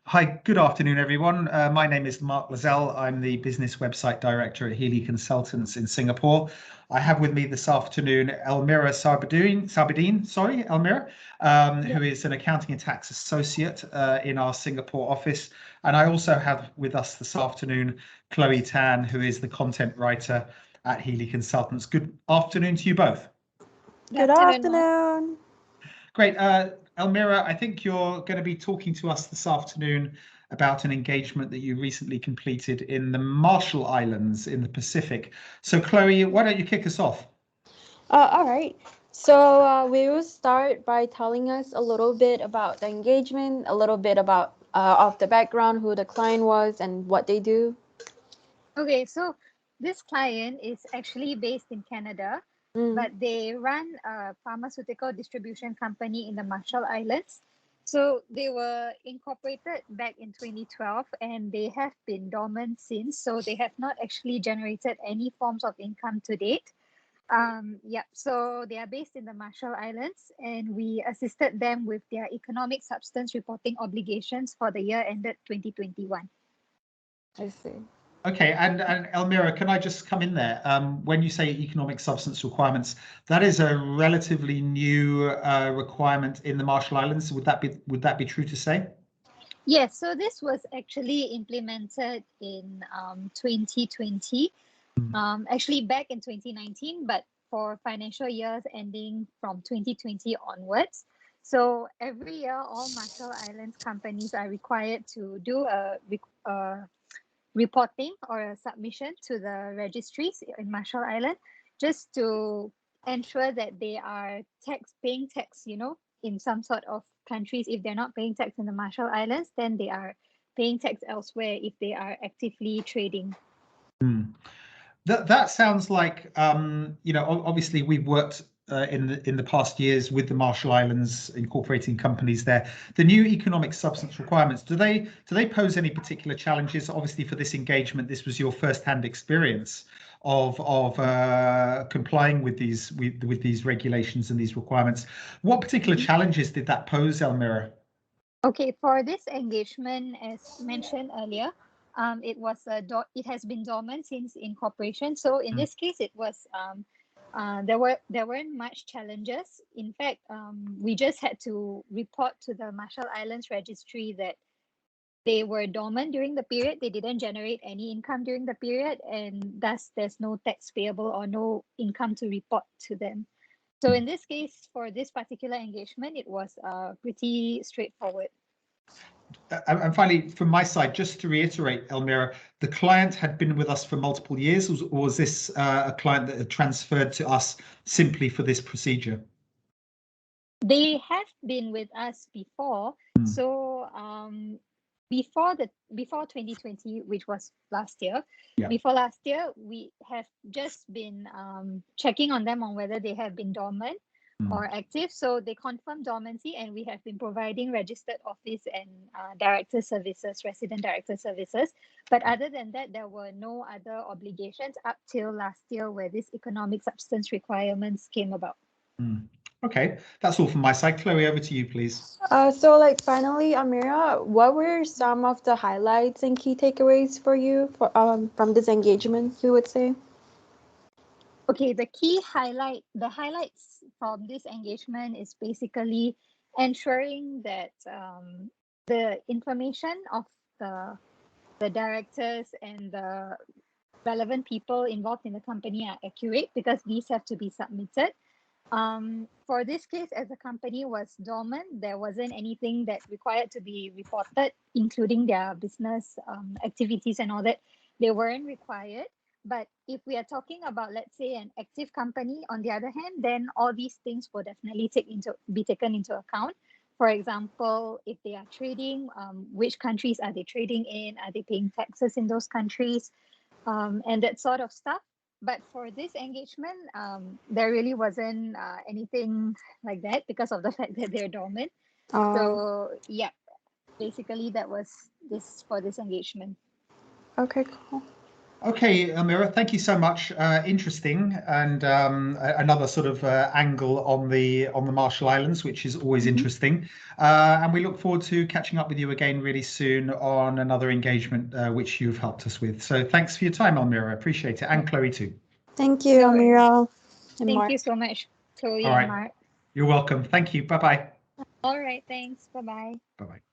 Hi, good afternoon, everyone. My name is Mark Lazell. I'm the business website director at Healy Consultants in Singapore. I have with me this afternoon Elmira Sarbudeen, sorry, Elmira, who is an accounting and tax associate in our Singapore office. And I also have with us this afternoon Chloe Tan, who is the content writer at Healy Consultants. Good afternoon to you both. Good afternoon. Great. Elmira, I think you're going to be talking to us this afternoon about an engagement that you recently completed in the Marshall Islands in the Pacific. So, Chloe, why don't you kick us off? All right. So we will start by telling us a little bit about the engagement, a little bit about of the background, who the client was, and what they do. Okay, so this client is actually based in Canada, but they run a pharmaceutical distribution company in the Marshall Islands. So they were incorporated back in 2012 and they have been dormant since. So they have not actually generated any forms of income to date. So they are based in the Marshall Islands and we assisted them with their economic substance reporting obligations for the year ended 2021. I see. Okay, and Elmira, can I just come in there? When you say economic substance requirements, that is a relatively new requirement in the Marshall Islands. Would that be true to say? Yes, so this was actually implemented in 2020, actually back in 2019, but for financial years ending from 2020 onwards. So every year, all Marshall Islands companies are required to do a reporting or a submission to the registries in Marshall Island just to ensure that they are paying tax, in some sort of countries. If they're not paying tax in the Marshall Islands, then they are paying tax elsewhere if they are actively trading. That sounds like, obviously we've worked in the past years with the Marshall Islands incorporating companies there. The new economic substance requirements, do they pose any particular challenges? Obviously for this engagement, this was your first-hand experience of complying with these regulations and these requirements. What particular challenges did that pose, Elmira? Okay, for this engagement, as mentioned earlier, it has been dormant since incorporation. So in this case, it was there weren't much challenges. In fact, we just had to report to the Marshall Islands registry that they were dormant during the period. They didn't generate any income during the period, and thus there's no tax payable or no income to report to them. So in this case, for this particular engagement, it was pretty straightforward. And finally, from my side, just to reiterate, Elmira, the client had been with us for multiple years, or was this a client that had transferred to us simply for this procedure? They have been with us before. So before 2020, which was last year, before last year, we have just been checking on them on whether they have been dormant or active. So they confirmed dormancy, and we have been providing registered office and resident director services. But other than that, there were no other obligations up till last year where this economic substance requirements came about. Okay, that's all from my side. Chloe, over to you, please. So finally, Elmira, what were some of the highlights and key takeaways for you from this engagement, you would say? Okay, the highlights from this engagement is basically ensuring that the information of the directors and the relevant people involved in the company are accurate, because these have to be submitted. For this case, as the company was dormant, there wasn't anything that required to be reported, including their business activities and all that. They weren't required. But if we are talking about, let's say, an active company, on the other hand, then all these things will definitely be taken into account. For example, if they are trading, which countries are they trading in? Are they paying taxes in those countries? And that sort of stuff. But for this engagement, there really wasn't anything like that because of the fact that they're dormant. So yeah, basically that was this for this engagement. Okay, cool. Okay, Elmira, thank you so much. Interesting, and another sort of angle on the Marshall Islands, which is always interesting. And we look forward to catching up with you again really soon on another engagement which you've helped us with. So thanks for your time, Elmira. Appreciate it, and Chloe too. Thank you, No worries. Elmira and Thank Mark. you so much, Chloe All and right. Mark. You're welcome. Thank you. Bye-bye. All right, thanks. Bye-bye. Bye-bye.